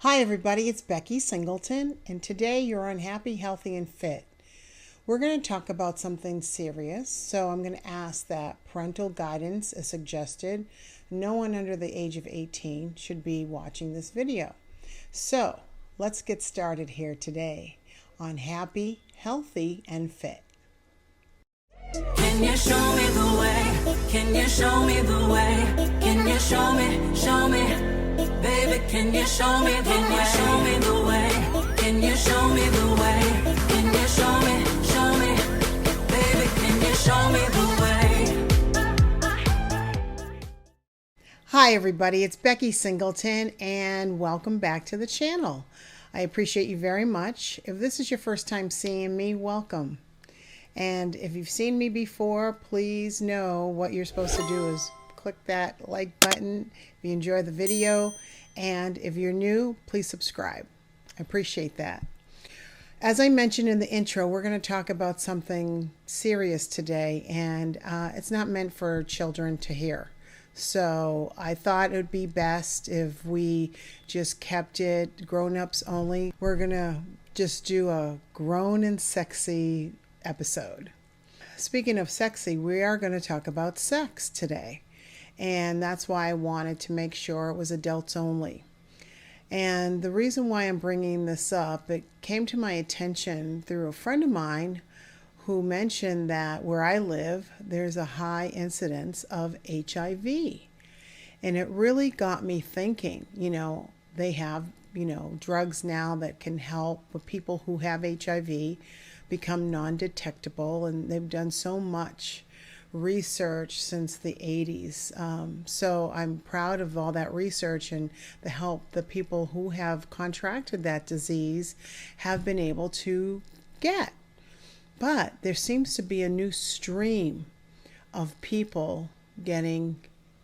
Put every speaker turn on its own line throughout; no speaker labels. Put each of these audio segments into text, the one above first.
Hi everybody, it's Becky Singleton, and today you're on Happy, Healthy, and Fit. We're going to talk about something serious, so I'm going to ask that parental guidance is suggested. No one under the age of 18 should be watching this video. So let's get started here today on Happy, Healthy, and Fit.
Can you show me the way? Can you show me the way? Can you show me? Baby, can you show me the way? Can you show me the way? Can you show me the way? Can you show me? Baby, can you show me the way?
Hi everybody, it's Becky Singleton and welcome back to the channel. I appreciate you very much. If this is your first time seeing me, welcome. And if you've seen me before, please know what you're supposed to do is click that like button if you enjoy the video. And if you're new, please subscribe. I appreciate that. As I mentioned in the intro, we're going to talk about something serious today, and it's not meant for children to hear. So I thought it would be best if we just kept it grown-ups only. We're going to just do a grown and sexy episode. Speaking of sexy, we are going to talk about sex today. And that's why I wanted to make sure it was adults only. And the reason why I'm bringing this up, it came to my attention through a friend of mine who mentioned that where I live, there's a high incidence of HIV. And it really got me thinking, they have, drugs now that can help with people who have HIV become non-detectable. And they've done so much research since the 80s. So I'm proud of all that research and the help the people who have contracted that disease have been able to get. But there seems to be a new stream of people getting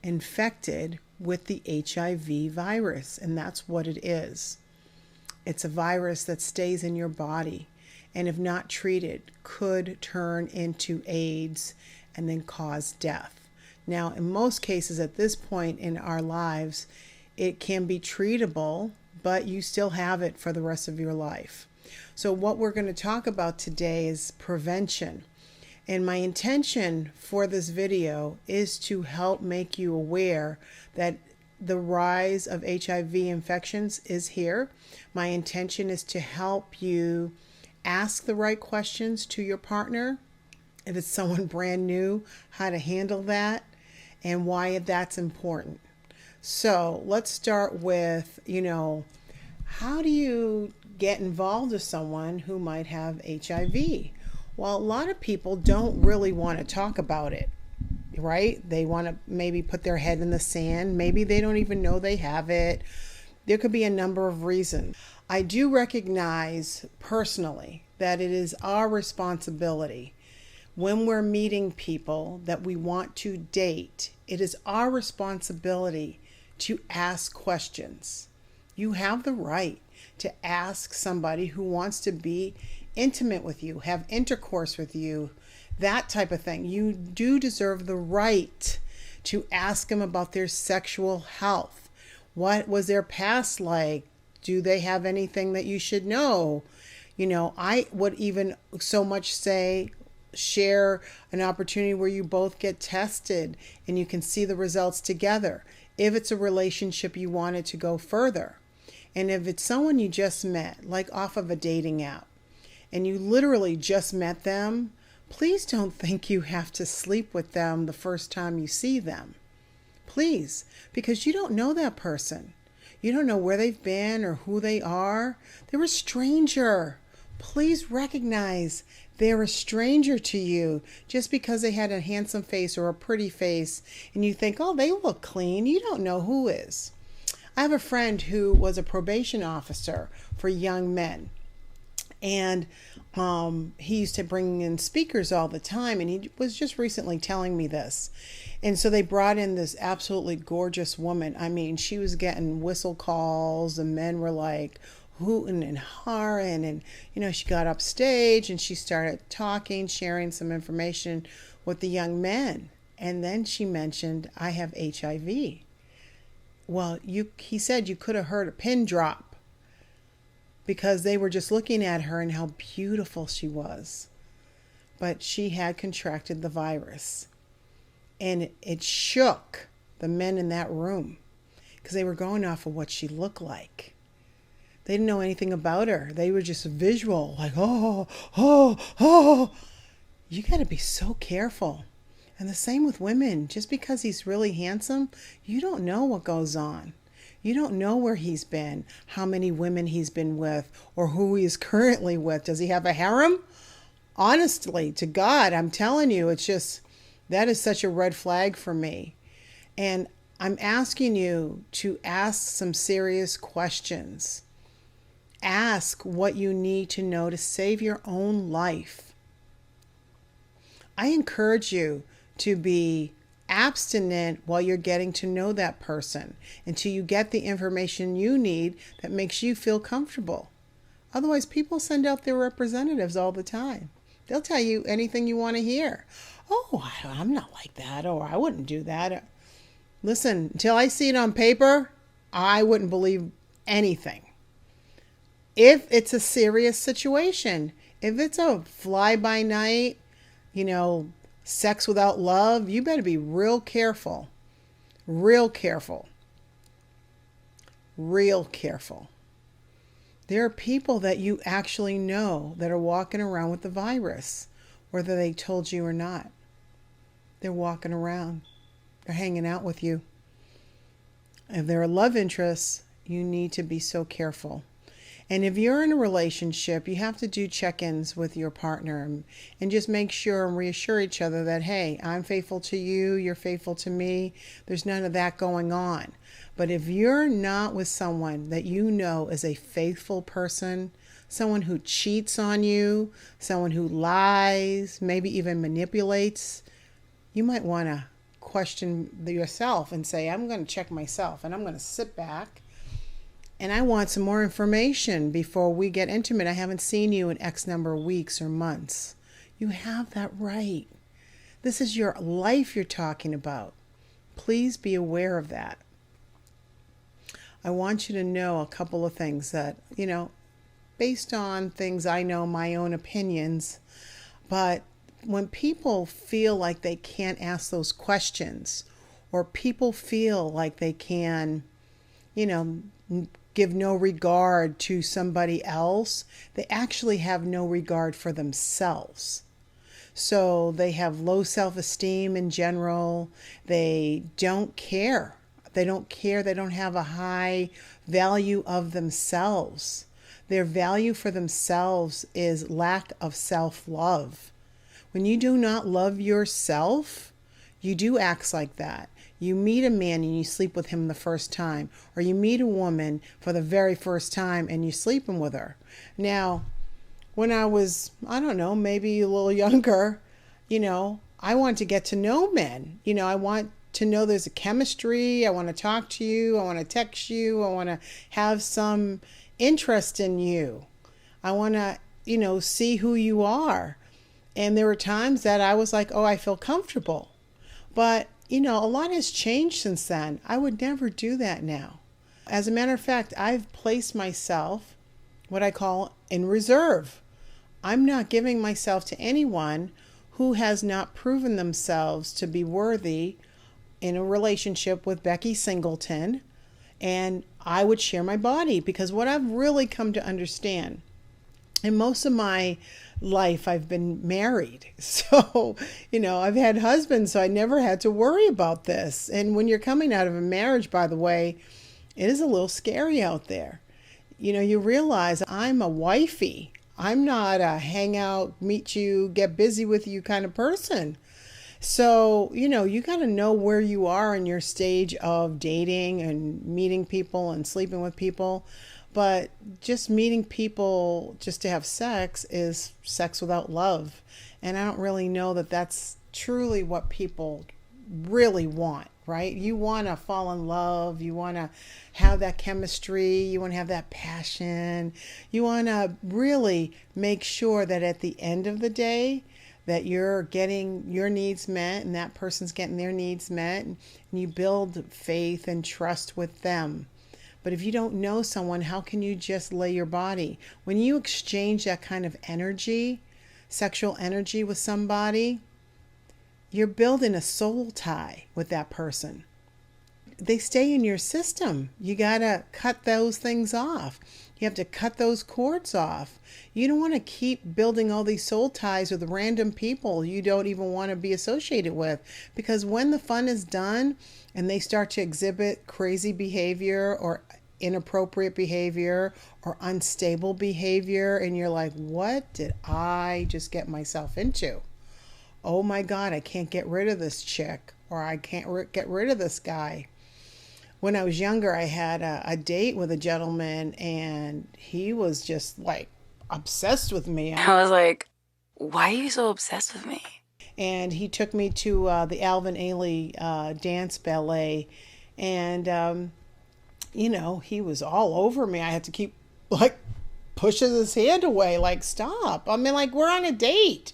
infected with the HIV virus, and that's what it is. It's a virus that stays in your body and if not treated could turn into AIDS and then cause death. Now, in most cases at this point in our lives, it can be treatable, but you still have it for the rest of your life. So what we're going to talk about today is prevention. And my intention for this video is to help make you aware that the rise of HIV infections is here. My intention is to help you ask the right questions to your partner. If it's someone brand new, how to handle that and why that's important. So let's start with, how do you get involved with someone who might have HIV? Well, a lot of people don't really want to talk about it, right? They want to maybe put their head in the sand. Maybe they don't even know they have it. There could be a number of reasons. I do recognize personally that it is our responsibility when we're meeting people that we want to date. It is our responsibility to ask questions. You have the right to ask somebody who wants to be intimate with you, have intercourse with you, that type of thing. You do deserve the right to ask them about their sexual health. What was their past like? Do they have anything that you should know? I would even so much say, share an opportunity where you both get tested and you can see the results together. If it's a relationship you wanted to go further. And if it's someone you just met, like off of a dating app, and you literally just met them, please don't think you have to sleep with them the first time you see them. Please, because you don't know that person. You don't know where they've been or who they are. They're a stranger. Please recognize they're a stranger to you just because they had a handsome face or a pretty face and you think, oh, they look clean. You don't know who is. I have a friend who was a probation officer for young men. And he used to bring in speakers all the time. And he was just recently telling me this. And so they brought in this absolutely gorgeous woman. I mean, she was getting whistle calls. The men were like hooting and harring. And, she got up stage and she started talking, sharing some information with the young men. And then she mentioned, I have HIV. Well, he said you could have heard a pin drop because they were just looking at her and how beautiful she was. But she had contracted the virus. And it shook the men in that room because they were going off of what she looked like. They didn't know anything about her. They were just visual, like, oh, oh, oh. You got to be so careful. And the same with women. Just because he's really handsome, you don't know what goes on. You don't know where he's been, how many women he's been with, or who he is currently with. Does he have a harem? Honestly, to God, I'm telling you, it's just, that is such a red flag for me. And I'm asking you to ask some serious questions. Ask what you need to know to save your own life. I encourage you to be abstinent while you're getting to know that person until you get the information you need that makes you feel comfortable. Otherwise, people send out their representatives all the time. They'll tell you anything you want to hear. Oh, I'm not like that, or I wouldn't do that. Listen, until I see it on paper, I wouldn't believe anything. If it's a serious situation, if it's a fly-by-night, sex without love, you better be real careful. Real careful. Real careful. There are people that you actually know that are walking around with the virus, whether they told you or not. They're walking around. They're hanging out with you. If they're a love interest, you need to be so careful. And if you're in a relationship, you have to do check-ins with your partner and just make sure and reassure each other that, hey, I'm faithful to you, you're faithful to me. There's none of that going on. But if you're not with someone that you know is a faithful person, someone who cheats on you, someone who lies, maybe even manipulates, you might want to question yourself and say, I'm going to check myself and I'm going to sit back. And I want some more information before we get intimate. I haven't seen you in X number of weeks or months. You have that right. This is your life you're talking about. Please be aware of that. I want you to know a couple of things that, based on things I know, my own opinions. But when people feel like they can't ask those questions, or people feel like they can, give no regard to somebody else, they actually have no regard for themselves. So they have low self-esteem in general. They don't care. They don't care. They don't have a high value of themselves. Their value for themselves is lack of self-love. When you do not love yourself, you do act like that. You meet a man and you sleep with him the first time, or you meet a woman for the very first time and you're sleeping with her. Now, when I was, maybe a little younger, I want to get to know men. I want to know there's a chemistry. I want to talk to you. I want to text you. I want to have some interest in you. I want to, see who you are. And there were times that I was like, oh, I feel comfortable. But a lot has changed since then. I would never do that now. As a matter of fact, I've placed myself, what I call, in reserve. I'm not giving myself to anyone who has not proven themselves to be worthy in a relationship with Becky Singleton. And I would share my body, because what I've really come to understand, in most of my life, I've been married. So, I've had husbands, so I never had to worry about this. And when you're coming out of a marriage, by the way, it is a little scary out there. You realize I'm a wifey. I'm not a hang out, meet you, get busy with you kind of person. So, you got to know where you are in your stage of dating and meeting people and sleeping with people. But just meeting people just to have sex is sex without love. And I don't really know that that's truly what people really want, right? You want to fall in love. You want to have that chemistry. You want to have that passion. You want to really make sure that at the end of the day, that you're getting your needs met and that person's getting their needs met. And you build faith and trust with them. But if you don't know someone, how can you just lay your body? When you exchange that kind of energy, sexual energy with somebody, you're building a soul tie with that person. They stay in your system. You got to cut those things off. You have to cut those cords off. You don't want to keep building all these soul ties with random people you don't even want to be associated with. Because when the fun is done and they start to exhibit crazy behavior or inappropriate behavior or unstable behavior, and you're like, what did I just get myself into? Oh my God, I can't get rid of this chick, or I can't get rid of this guy. When I was younger, I had a date with a gentleman, and he was just like obsessed with me.
I was like, why are you so obsessed with me?
And he took me to the Alvin Ailey dance ballet, and you know, he was all over me. I had to keep like pushing his hand away, like, stop. I mean, like, we're on a date.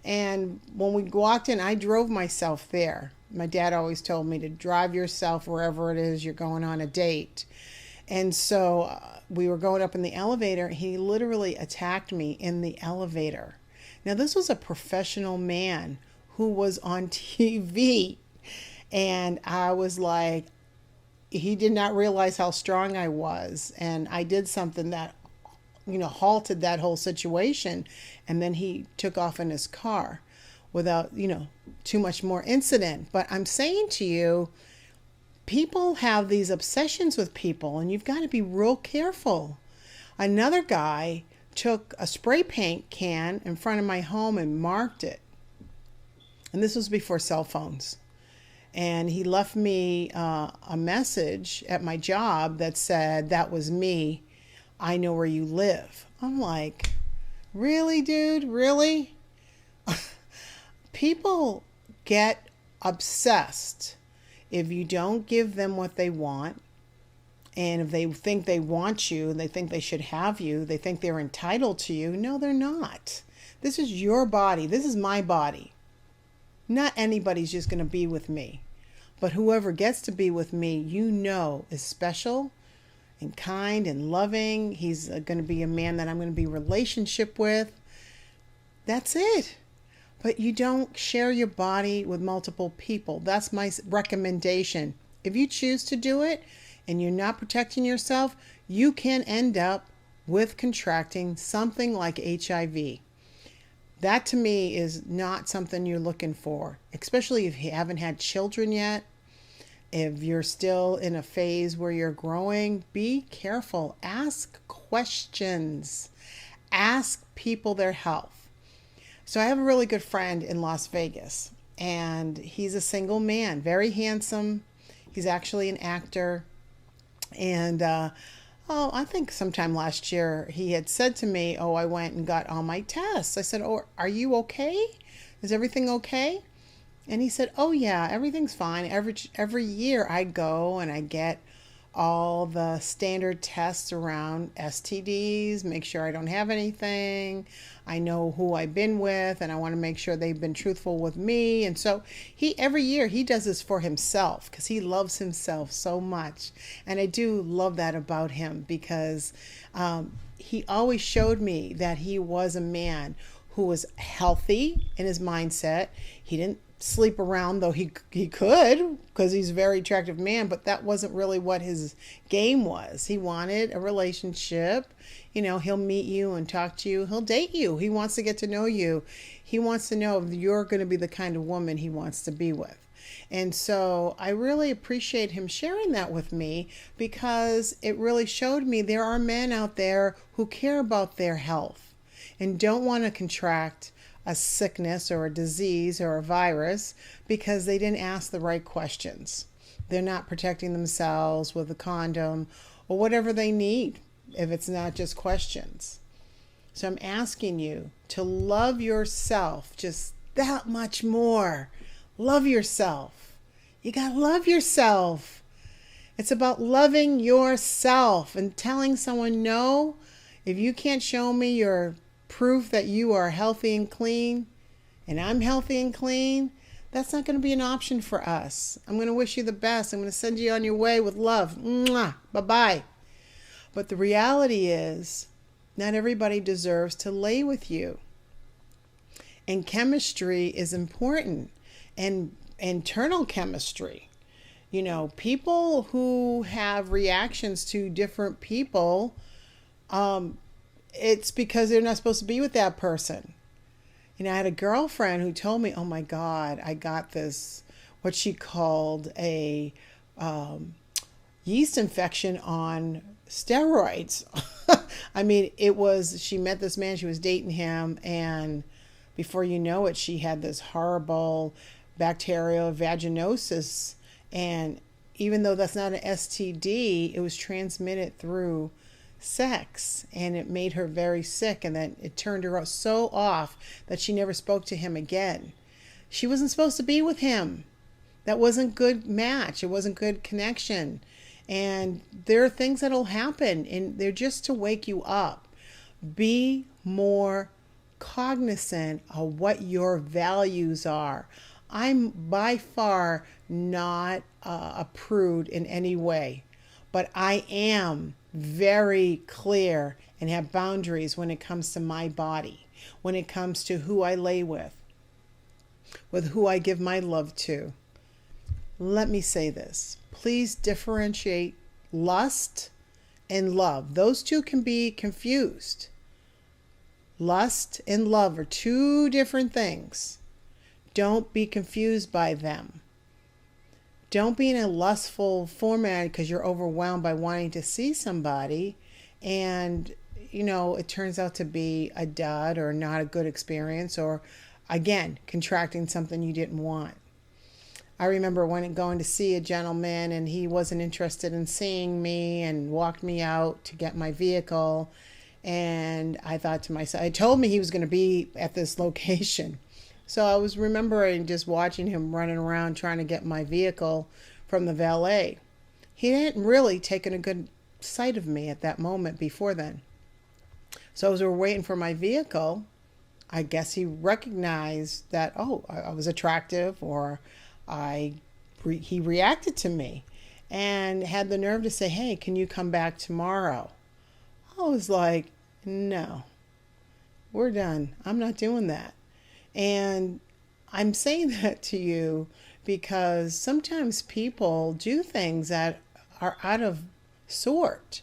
And when we walked in, I drove myself there. My dad always told me to drive yourself wherever it is you're going on a date. And so we were going up in the elevator. He literally attacked me in the elevator. Now, this was a professional man who was on TV. And I was like, he did not realize how strong I was. And I did something that, you know, halted that whole situation. And then he took off in his car without, you know, too much more incident. But I'm saying to you, people have these obsessions with people, and you've got to be real careful. Another guy took a spray paint can in front of my home and marked it. And this was before cell phones. And he left me a message at my job that said, that was me. I know where you live. I'm like, really, dude? Really? People get obsessed if you don't give them what they want. And if they think they want you, and they think they should have you, they think they're entitled to you. No, they're not. This is your body. This is my body. Not anybody's just going to be with me. But whoever gets to be with me, you know, is special and kind and loving. He's going to be a man that I'm going to be in relationship with. That's it. But you don't share your body with multiple people. That's my recommendation. If you choose to do it and you're not protecting yourself, you can end up with contracting something like HIV. That to me is not something you're looking for, especially if you haven't had children yet. If you're still in a phase where you're growing, be careful. Ask questions. Ask people their health. So I have a really good friend in Las Vegas, and he's a single man, very handsome. He's actually an actor. And I think sometime last year he had said to me, oh, I went and got all my tests. I said, oh, are you okay? Is everything okay? And he said, oh yeah, everything's fine. Every year I go and I get all the standard tests around STDs, make sure I don't have anything. I know who I've been with, and I want to make sure they've been truthful with me. And so every year he does this for himself because he loves himself so much. And I do love that about him because he always showed me that he was a man who was healthy in his mindset. He didn't sleep around, though he could, because he's a very attractive man, but that wasn't really what his game was. He wanted a relationship. You know, he'll meet you and talk to you. He'll date you. He wants to get to know you. He wants to know if you're going to be the kind of woman he wants to be with. And so I really appreciate him sharing that with me because it really showed me there are men out there who care about their health and don't want to contract a sickness or a disease or a virus because they didn't ask the right questions. They're not protecting themselves with a condom or whatever they need if it's not just questions. So I'm asking you to love yourself just that much more. Love yourself. You gotta love yourself. It's about loving yourself and telling someone, no, if you can't show me your proof that you are healthy and clean, and I'm healthy and clean, That's not going to be an option for us. I'm going to wish you the best. I'm going to send you on your way with love. Mwah. Bye-bye. But the reality is, not everybody deserves to lay with you. And chemistry is important. And internal chemistry. You know, people who have reactions to different people, it's because they're not supposed to be with that person. You know, I had a girlfriend who told me, oh my God, I got this, what she called a yeast infection on steroids. I mean, she met this man, she was dating him, and before you know it, she had this horrible bacterial vaginosis. And even though that's not an STD, it was transmitted through sex, and it made her very sick, and then it turned her so off that she never spoke to him again. She wasn't supposed to be with him. That wasn't good match. It wasn't good connection. And there are things that'll happen, and they're just to wake you up. Be more cognizant of what your values are. I'm by far not a prude in any way, but I am very clear and have boundaries when it comes to my body, when it comes to who I lay with who I give my love to. Let me say this. Please differentiate lust and love. Those two can be confused. Lust and love are two different things. Don't be confused by them. Don't be in a lustful format because you're overwhelmed by wanting to see somebody and, you know, it turns out to be a dud or not a good experience, or, again, contracting something you didn't want. I remember going to see a gentleman, and he wasn't interested in seeing me and walked me out to get my vehicle. And I thought to myself, I told me he was going to be at this location. So I was remembering just watching him running around trying to get my vehicle from the valet. He hadn't really taken a good sight of me at that moment before then. So as we were waiting for my vehicle, I guess he recognized that, oh, I was attractive, or he reacted to me and had the nerve to say, hey, can you come back tomorrow? I was like, no, we're done. I'm not doing that. And I'm saying that to you because sometimes people do things that are out of sort.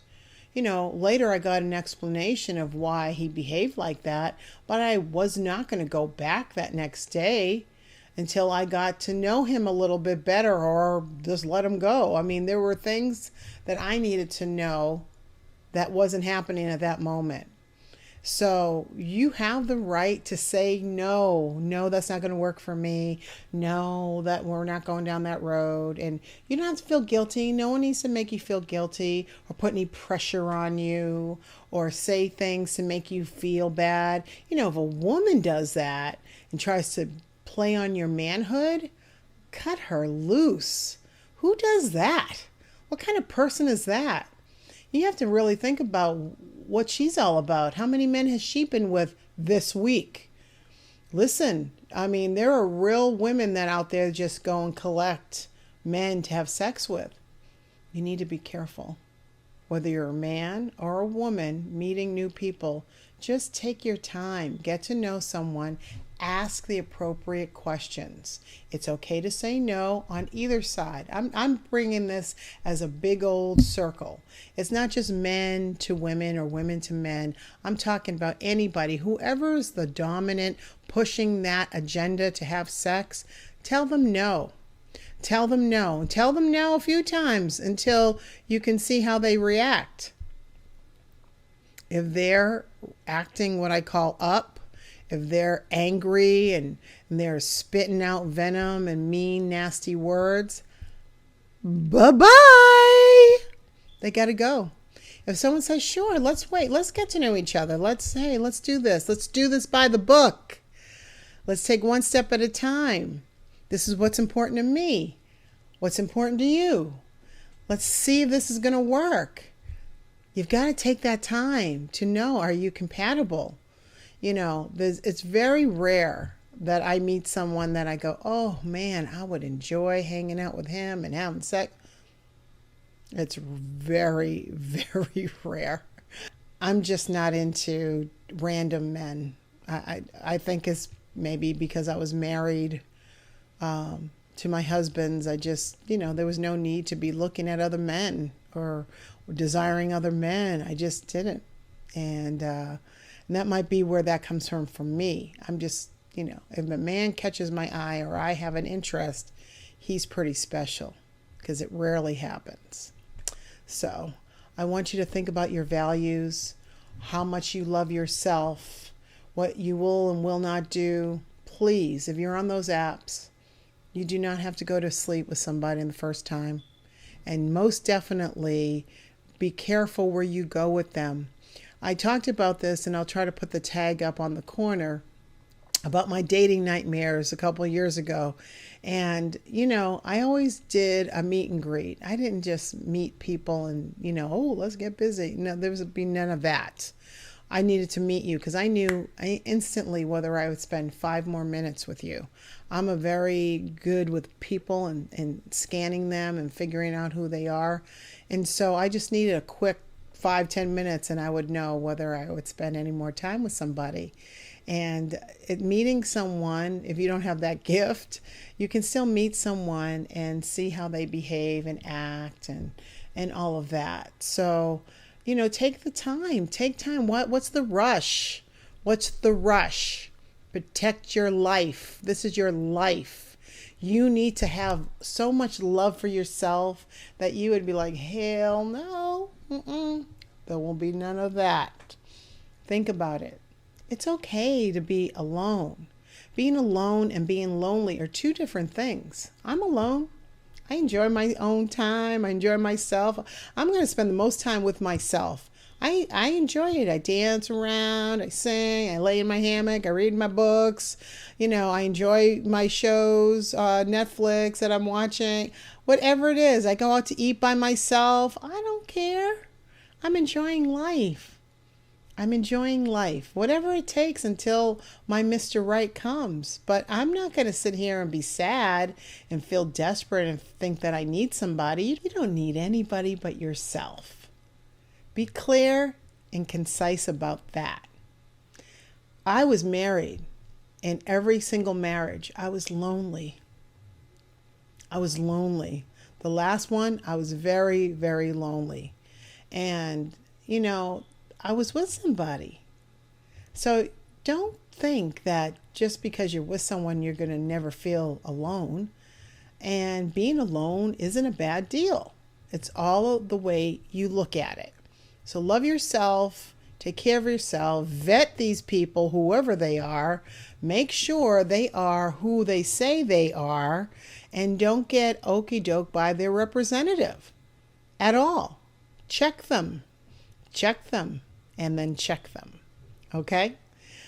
You know, later I got an explanation of why he behaved like that, but I was not going to go back that next day until I got to know him a little bit better, or just let him go. I mean, there were things that I needed to know that wasn't happening at that moment. So you have the right to say, no, that's not going to work for me. No, that we're not going down that road. And you don't have to feel guilty. No one needs to make you feel guilty or put any pressure on you or say things to make you feel bad. You know, if a woman does that and tries to play on your manhood, cut her loose. Who does that? What kind of person is that? You have to really think about what she's all about. How many men has she been with this week? Listen, I mean, there are real women that out there just go and collect men to have sex with. You need to be careful. Whether you're a man or a woman meeting new people, just take your time. Get to know someone. Ask the appropriate questions. It's okay to say no on either side. I'm bringing this as a big old circle. It's not just men to women or women to men. I'm talking about anybody, whoever is the dominant, pushing that agenda to have sex. Tell them no. Tell them no. Tell them no a few times until you can see how they react. If they're acting what I call up, if they're angry and they're spitting out venom and mean, nasty words, bye-bye. They got to go. If someone says, sure, let's wait. Let's get to know each other. Let's do this. Let's do this by the book. Let's take one step at a time. This is what's important to me. What's important to you? Let's see if this is going to work. You've got to take that time to know, are you compatible? You know, it's very rare that I meet someone that I go, oh man, I would enjoy hanging out with him and having sex. It's very, very rare. I'm just not into random men. I think it's maybe because I was married to my husband's. I just, there was no need to be looking at other men or desiring other men. I just didn't. And that might be where that comes from for me. I'm just, if a man catches my eye or I have an interest, he's pretty special, because it rarely happens. So I want you to think about your values, how much you love yourself, what you will and will not do. Please, if you're on those apps, you do not have to go to sleep with somebody in the first time. And most definitely be careful where you go with them. I talked about this, and I'll try to put the tag up on the corner, about my dating nightmares a couple of years ago. And, I always did a meet and greet. I didn't just meet people and, oh, let's get busy. No, there would be none of that. I needed to meet you because I knew instantly whether I would spend 5 more minutes with you. I'm a very good with people and scanning them and figuring out who they are. And so I just needed a quick 5-10 minutes, and I would know whether I would spend any more time with somebody. And meeting someone, if you don't have that gift, you can still meet someone and see how they behave and act and all of that. So, take the time. Take time. What's the rush? What's the rush? Protect your life. This is your life. You need to have so much love for yourself that you would be like, hell no. There will be none of that. Think about it. It's okay to be alone. Being alone and being lonely are 2 different things. I'm alone. I enjoy my own time. I enjoy myself. I'm going to spend the most time with myself. I enjoy it. I dance around. I sing. I lay in my hammock. I read my books. I enjoy my shows, Netflix that I'm watching. Whatever it is. I go out to eat by myself. I don't care. I'm enjoying life. I'm enjoying life, whatever it takes until my Mr. Right comes. But I'm not going to sit here and be sad and feel desperate and think that I need somebody. You don't need anybody but yourself. Be clear and concise about that. I was married. In every single marriage, I was lonely. I was lonely. The last one, I was very, very lonely. And, I was with somebody. So don't think that just because you're with someone, you're going to never feel alone. And being alone isn't a bad deal. It's all the way you look at it. So love yourself, take care of yourself, vet these people, whoever they are, make sure they are who they say they are, and don't get okey doke by their representative at all. Check them, and then check them. Okay?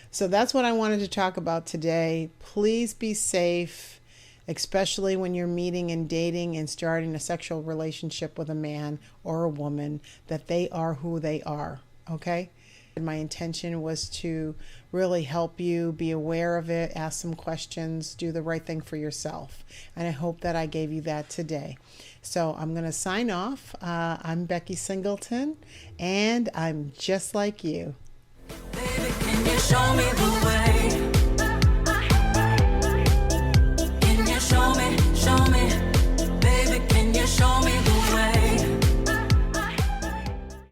So that's what I wanted to talk about today. Please be safe, especially when you're meeting and dating and starting a sexual relationship with a man or a woman, that they are who they are. Okay? And my intention was to really help you be aware of it, ask some questions, do the right thing for yourself. And I hope that I gave you that today. So I'm going to sign off. I'm Becky Singleton, and I'm just like you.
Baby, can you show me the way?